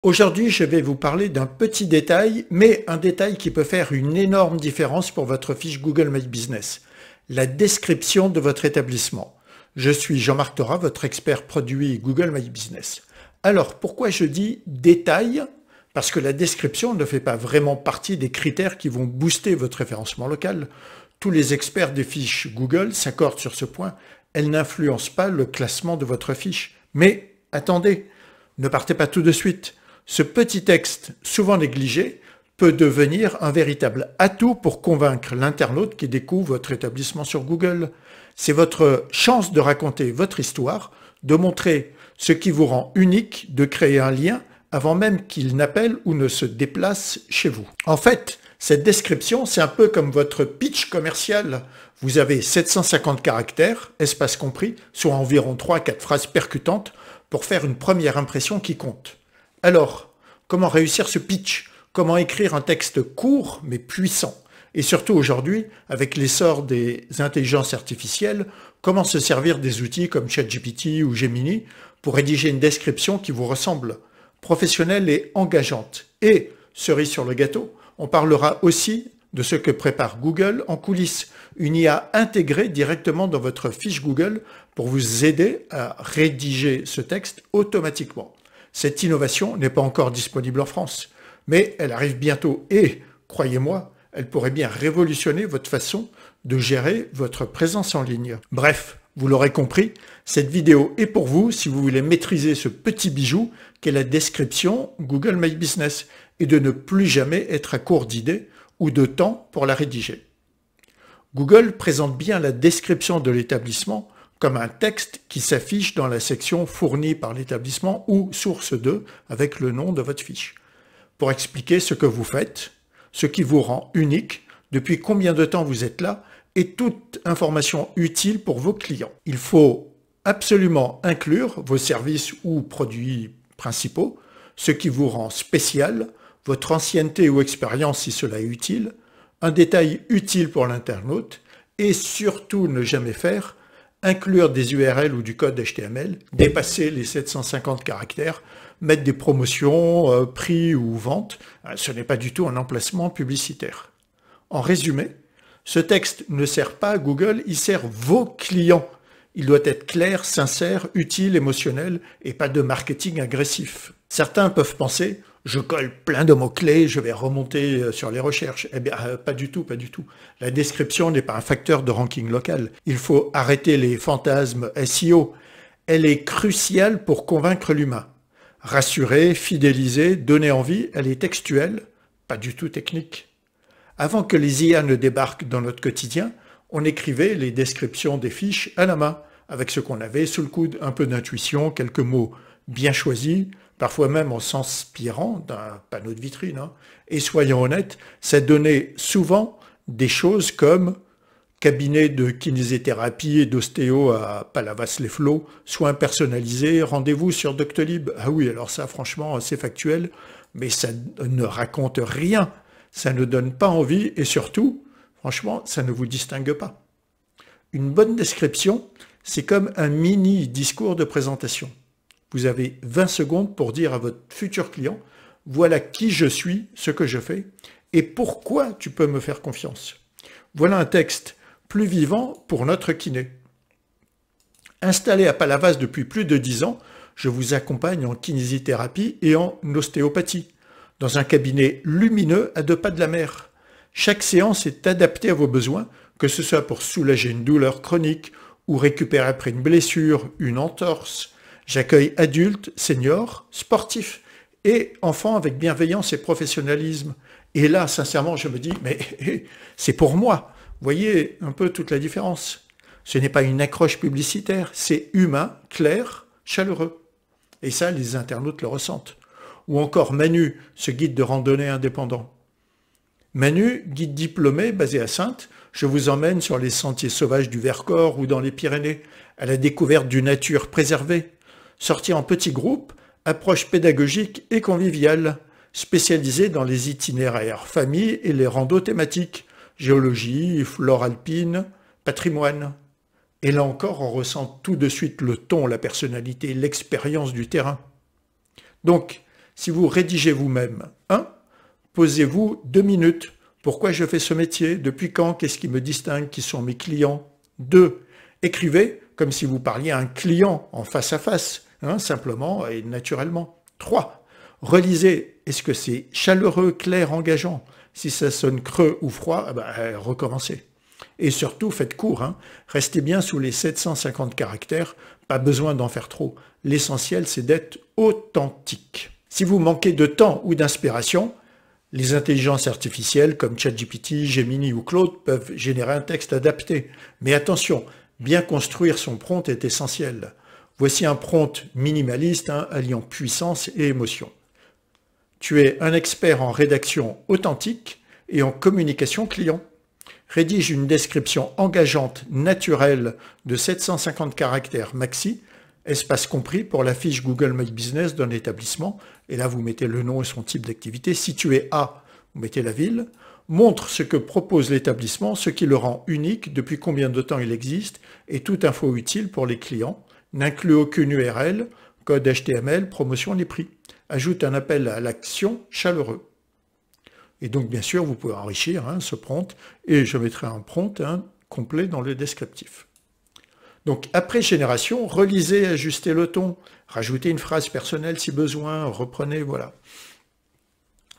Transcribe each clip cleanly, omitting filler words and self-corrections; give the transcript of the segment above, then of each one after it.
Aujourd'hui, je vais vous parler d'un petit détail, mais un détail qui peut faire une énorme différence pour votre fiche Google My Business, la description de votre établissement. Je suis Jean-Marc Thorat, votre expert produit Google My Business. Alors, pourquoi je dis détail? Parce que la description ne fait pas vraiment partie des critères qui vont booster votre référencement local. Tous les experts des fiches Google s'accordent sur ce point. Elle n'influence pas le classement de votre fiche. Mais attendez, ne partez pas tout de suite. Ce petit texte, souvent négligé, peut devenir un véritable atout pour convaincre l'internaute qui découvre votre établissement sur Google. C'est votre chance de raconter votre histoire, de montrer ce qui vous rend unique, de créer un lien avant même qu'il n'appelle ou ne se déplace chez vous. En fait, cette description, c'est un peu comme votre pitch commercial. Vous avez 750 caractères, espace compris, soit environ 3-4 phrases percutantes pour faire une première impression qui compte. Alors, comment réussir ce pitch? Comment écrire un texte court mais puissant? Et surtout aujourd'hui, avec l'essor des intelligences artificielles, comment se servir des outils comme ChatGPT ou Gemini pour rédiger une description qui vous ressemble, professionnelle et engageante? Et, cerise sur le gâteau, on parlera aussi de ce que prépare Google en coulisses, une IA intégrée directement dans votre fiche Google pour vous aider à rédiger ce texte automatiquement. Cette innovation n'est pas encore disponible en France, mais elle arrive bientôt et, croyez-moi, elle pourrait bien révolutionner votre façon de gérer votre présence en ligne. Bref, vous l'aurez compris, cette vidéo est pour vous si vous voulez maîtriser ce petit bijou qu'est la description Google My Business et de ne plus jamais être à court d'idées ou de temps pour la rédiger. Google présente bien la description de l'établissement comme un texte qui s'affiche dans la section fournie par l'établissement ou source 2 avec le nom de votre fiche, pour expliquer ce que vous faites, ce qui vous rend unique, depuis combien de temps vous êtes là et toute information utile pour vos clients. Il faut absolument inclure vos services ou produits principaux, ce qui vous rend spécial, votre ancienneté ou expérience si cela est utile, un détail utile pour l'internaute et surtout ne jamais faire inclure des URL ou du code HTML, dépasser les 750 caractères, mettre des promotions, prix ou ventes, ce n'est pas du tout un emplacement publicitaire. En résumé, ce texte ne sert pas à Google, il sert vos clients. Il doit être clair, sincère, utile, émotionnel et pas de marketing agressif. Certains peuvent penser « je colle plein de mots-clés, je vais remonter sur les recherches ». Eh bien, pas du tout, pas du tout. La description n'est pas un facteur de ranking local. Il faut arrêter les fantasmes SEO. Elle est cruciale pour convaincre l'humain. Rassurer, fidéliser, donner envie, elle est textuelle, pas du tout technique. Avant que les IA ne débarquent dans notre quotidien, on écrivait les descriptions des fiches à la main, avec ce qu'on avait sous le coude, un peu d'intuition, quelques mots bien choisis, parfois même en s'inspirant d'un panneau de vitrine. Et soyons honnêtes, ça donnait souvent des choses comme cabinet de kinésithérapie et d'ostéo à Palavas-les-Flots, soins personnalisés, rendez-vous sur Doctolib. Ah oui, alors ça, franchement, c'est factuel, mais ça ne raconte rien, ça ne donne pas envie et surtout, franchement, ça ne vous distingue pas. Une bonne description, c'est comme un mini discours de présentation. Vous avez 20 secondes pour dire à votre futur client « Voilà qui je suis, ce que je fais et pourquoi tu peux me faire confiance ». Voilà un texte plus vivant pour notre kiné. Installé à Palavas depuis plus de 10 ans, je vous accompagne en kinésithérapie et en ostéopathie, dans un cabinet lumineux à 2 pas de la mer. Chaque séance est adaptée à vos besoins, que ce soit pour soulager une douleur chronique ou récupérer après une blessure, une entorse. J'accueille adultes, seniors, sportifs et enfants avec bienveillance et professionnalisme. Et là, sincèrement, je me dis, mais c'est pour moi. Voyez un peu toute la différence. Ce n'est pas une accroche publicitaire, c'est humain, clair, chaleureux. Et ça, les internautes le ressentent. Ou encore Manu, ce guide de randonnée indépendant. Manu, guide diplômé basé à Saintes, je vous emmène sur les sentiers sauvages du Vercors ou dans les Pyrénées, à la découverte d'une nature préservée. Sortie en petits groupes, approche pédagogique et conviviale, spécialisée dans les itinéraires famille et les randos thématiques, géologie, flore alpine, patrimoine. Et là encore, on ressent tout de suite le ton, la personnalité, l'expérience du terrain. Donc, Si vous rédigez vous-même, 1. Posez-vous 2 minutes. Pourquoi je fais ce métier? Depuis quand? Qu'est-ce qui me distingue? Qui sont mes clients? 2. Écrivez comme si vous parliez à un client en face à face, simplement et naturellement. 3. Relisez. Est-ce que c'est chaleureux, clair, engageant? Si ça sonne creux ou froid, recommencez. Et surtout, faites court. Restez bien sous les 750 caractères. Pas besoin d'en faire trop. L'essentiel, c'est d'être authentique. Si vous manquez de temps ou d'inspiration, les intelligences artificielles comme ChatGPT, Gemini ou Claude peuvent générer un texte adapté. Mais attention, bien construire son prompt est essentiel. Voici un prompt minimaliste, alliant puissance et émotion. Tu es un expert en rédaction authentique et en communication client. Rédige une description engageante, naturelle de 750 caractères maxi, espace compris pour la fiche Google My Business d'un établissement. Et là, vous mettez le nom et son type d'activité. Situé à, vous mettez la ville. Montre ce que propose l'établissement, ce qui le rend unique, depuis combien de temps il existe, et toute info utile pour les clients. N'inclut aucune URL, code HTML, promotion, les prix. Ajoute un appel à l'action chaleureux. Et donc, bien sûr, vous pouvez enrichir ce prompt, et je mettrai un prompt complet dans le descriptif. Donc, après génération, relisez, ajustez le ton, rajoutez une phrase personnelle si besoin, reprenez, voilà.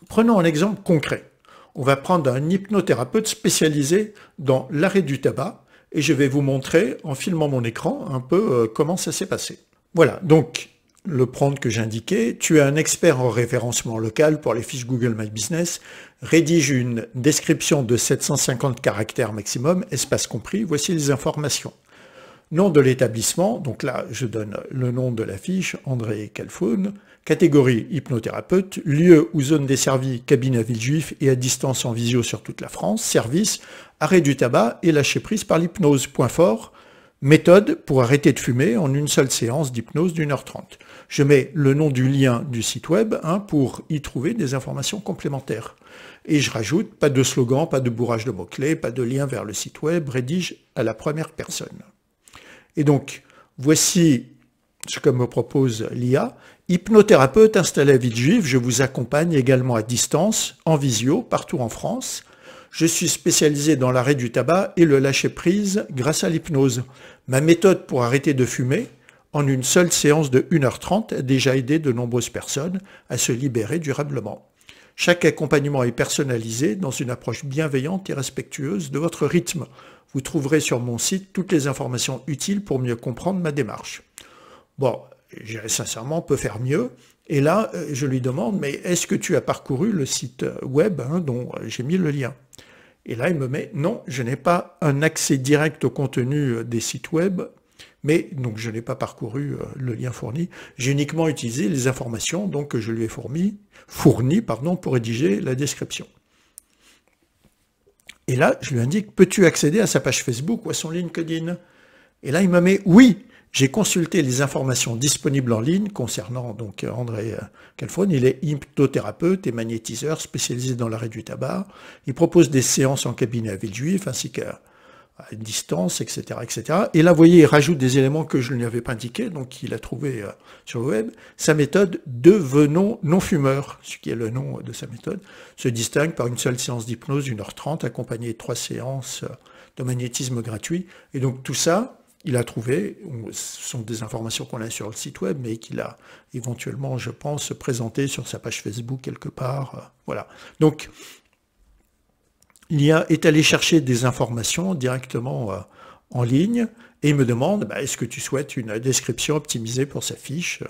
Prenons un exemple concret. On va prendre un hypnothérapeute spécialisé dans l'arrêt du tabac, et je vais vous montrer, en filmant mon écran, un peu comment ça s'est passé. Voilà, donc, le prompt que j'indiquais, tu es un expert en référencement local pour les fiches Google My Business, rédige une description de 750 caractères maximum, espace compris, voici les informations. Nom de l'établissement, donc là je donne le nom de la fiche, André Calfoun, catégorie hypnothérapeute, lieu ou zone desservie, cabine à Villejuif et à distance en visio sur toute la France, service, arrêt du tabac et lâcher prise par l'hypnose, point fort, méthode pour arrêter de fumer en une seule séance d'hypnose d'1h30. Je mets le nom du lien du site web pour y trouver des informations complémentaires. Et je rajoute pas de slogan, pas de bourrage de mots-clés, pas de lien vers le site web, rédige à la première personne. Et donc, voici ce que me propose l'IA. Hypnothérapeute installé à Villejuif, je vous accompagne également à distance, en visio, partout en France. Je suis spécialisé dans l'arrêt du tabac et le lâcher-prise grâce à l'hypnose. Ma méthode pour arrêter de fumer, en une seule séance de 1h30, a déjà aidé de nombreuses personnes à se libérer durablement. Chaque accompagnement est personnalisé dans une approche bienveillante et respectueuse de votre rythme. Vous trouverez sur mon site toutes les informations utiles pour mieux comprendre ma démarche. Bon, sincèrement, on peut faire mieux. Et là, je lui demande, mais est-ce que tu as parcouru le site web dont j'ai mis le lien? Et là, il me met, non, je n'ai pas un accès direct au contenu des sites web, mais donc je n'ai pas parcouru le lien fourni. J'ai uniquement utilisé les informations donc, que je lui ai fournies pour rédiger la description. Et là, je lui indique, peux-tu accéder à sa page Facebook ou à son LinkedIn? Et là, il me met, oui, j'ai consulté les informations disponibles en ligne concernant donc André Calfoun. Il est hypnothérapeute et magnétiseur spécialisé dans l'arrêt du tabac. Il propose des séances en cabinet à Villejuif ainsi qu'à distance, etc., etc. Et là, vous voyez, il rajoute des éléments que je ne lui avais pas indiqués, donc il a trouvé sur le web. Sa méthode « Devenons non-fumeurs », ce qui est le nom de sa méthode, se distingue par une seule séance d'hypnose d'1h30, accompagnée de 3 séances de magnétisme gratuit. Et donc tout ça, il a trouvé, ce sont des informations qu'on a sur le site web, mais qu'il a éventuellement, je pense, présenté sur sa page Facebook quelque part. Voilà. Donc, l'IA est allé chercher des informations directement en ligne et il me demande, est-ce que tu souhaites une description optimisée pour sa fiche?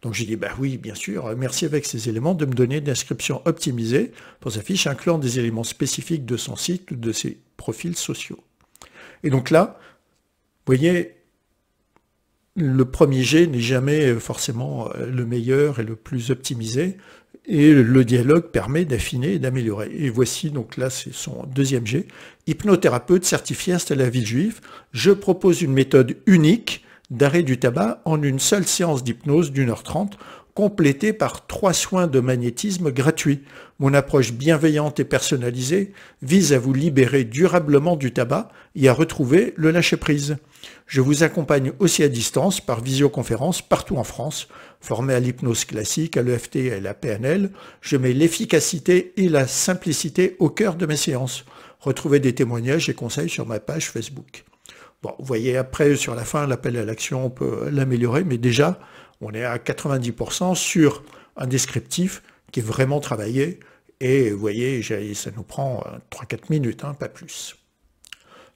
Donc j'ai dit, oui, bien sûr, merci avec ces éléments de me donner une description optimisée pour sa fiche, incluant des éléments spécifiques de son site ou de ses profils sociaux. Et donc là, vous voyez, le premier jet n'est jamais forcément le meilleur et le plus optimisé, et le dialogue permet d'affiner et d'améliorer. Et voici, donc là, c'est son deuxième jet. Hypnothérapeute certifié installé à Villejuif, je propose une méthode unique d'arrêt du tabac en une seule séance d'hypnose d'1h30 complété par 3 soins de magnétisme gratuits. Mon approche bienveillante et personnalisée vise à vous libérer durablement du tabac et à retrouver le lâcher-prise. Je vous accompagne aussi à distance par visioconférence partout en France. Formé à l'hypnose classique, à l'EFT et à la PNL, je mets l'efficacité et la simplicité au cœur de mes séances. Retrouvez des témoignages et conseils sur ma page Facebook. Bon, vous voyez, après, sur la fin, l'appel à l'action, on peut l'améliorer, mais déjà, on est à 90% sur un descriptif qui est vraiment travaillé. Et vous voyez, ça nous prend 3-4 minutes, pas plus.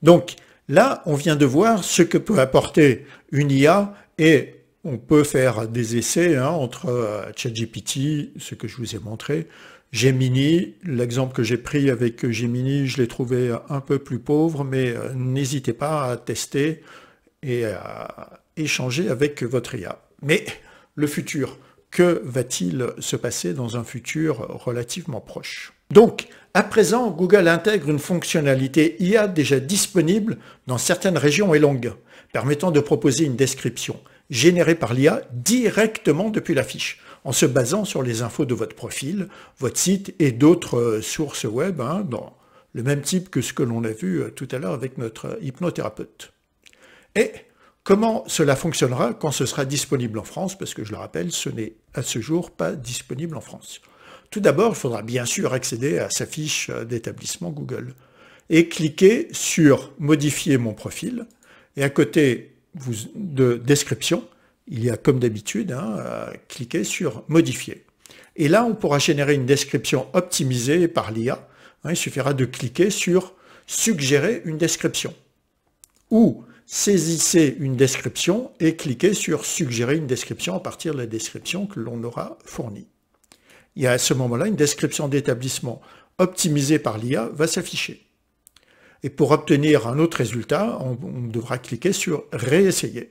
Donc, là, on vient de voir ce que peut apporter une IA et on peut faire des essais entre ChatGPT, ce que je vous ai montré, Gemini, l'exemple que j'ai pris avec Gemini, je l'ai trouvé un peu plus pauvre, mais n'hésitez pas à tester et à échanger avec votre IA. Mais le futur, que va-t-il se passer dans un futur relativement proche? Donc, à présent, Google intègre une fonctionnalité IA déjà disponible dans certaines régions et langues, permettant de proposer une description générée par l'IA directement depuis la fiche, en se basant sur les infos de votre profil, votre site et d'autres sources web, dans le même type que ce que l'on a vu tout à l'heure avec notre hypnothérapeute. Et comment cela fonctionnera quand ce sera disponible en France? Parce que je le rappelle, ce n'est à ce jour pas disponible en France. Tout d'abord, il faudra bien sûr accéder à sa fiche d'établissement Google et cliquer sur « Modifier mon profil » et à côté de « Description », il y a comme d'habitude, cliquer sur « Modifier ». Et là, on pourra générer une description optimisée par l'IA. Il suffira de cliquer sur « Suggérer une description » ou saisissez une description et cliquez sur « Suggérer une description » à partir de la description que l'on aura fournie. Il y a à ce moment-là une description d'établissement optimisée par l'IA va s'afficher. Et pour obtenir un autre résultat, on devra cliquer sur « Réessayer ».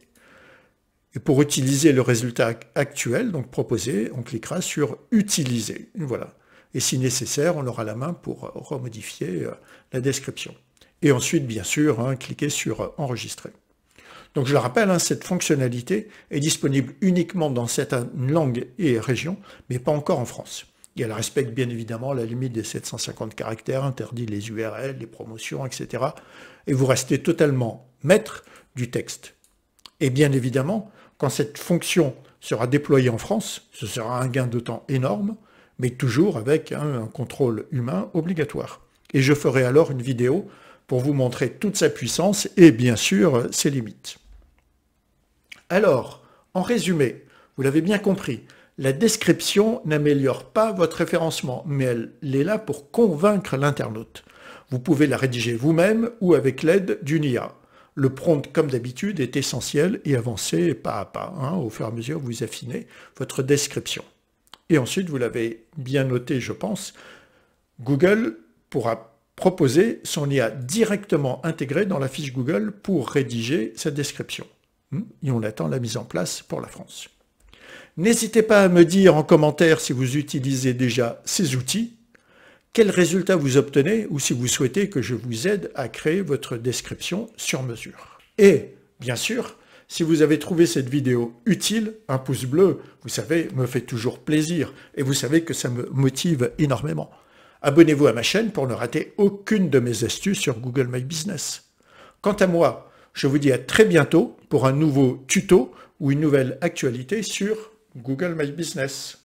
Et pour utiliser le résultat actuel, donc proposé, on cliquera sur « Utiliser ». Voilà. Et si nécessaire, on aura la main pour remodifier la description. Et ensuite, bien sûr, cliquer sur « Enregistrer ». Donc je le rappelle, cette fonctionnalité est disponible uniquement dans certaines langues et régions, mais pas encore en France. Et elle respecte bien évidemment la limite des 750 caractères, interdit les URL, les promotions, etc. Et vous restez totalement maître du texte. Et bien évidemment, quand cette fonction sera déployée en France, ce sera un gain de temps énorme, mais toujours avec un contrôle humain obligatoire. Et je ferai alors une vidéo pour vous montrer toute sa puissance et bien sûr ses limites. Alors, en résumé, vous l'avez bien compris, la description n'améliore pas votre référencement, mais elle est là pour convaincre l'internaute. Vous pouvez la rédiger vous-même ou avec l'aide d'une IA. Le prompt, comme d'habitude, est essentiel et avancez pas à pas. Au fur et à mesure, vous affinez votre description. Et ensuite, vous l'avez bien noté, je pense, Google pourra proposer son IA directement intégrée dans la fiche Google pour rédiger sa description. Et on attend la mise en place pour la France. N'hésitez pas à me dire en commentaire si vous utilisez déjà ces outils, quels résultats vous obtenez ou si vous souhaitez que je vous aide à créer votre description sur mesure. Et bien sûr, si vous avez trouvé cette vidéo utile, un pouce bleu, vous savez, me fait toujours plaisir et vous savez que ça me motive énormément. Abonnez-vous à ma chaîne pour ne rater aucune de mes astuces sur Google My Business. Quant à moi, je vous dis à très bientôt pour un nouveau tuto ou une nouvelle actualité sur Google My Business.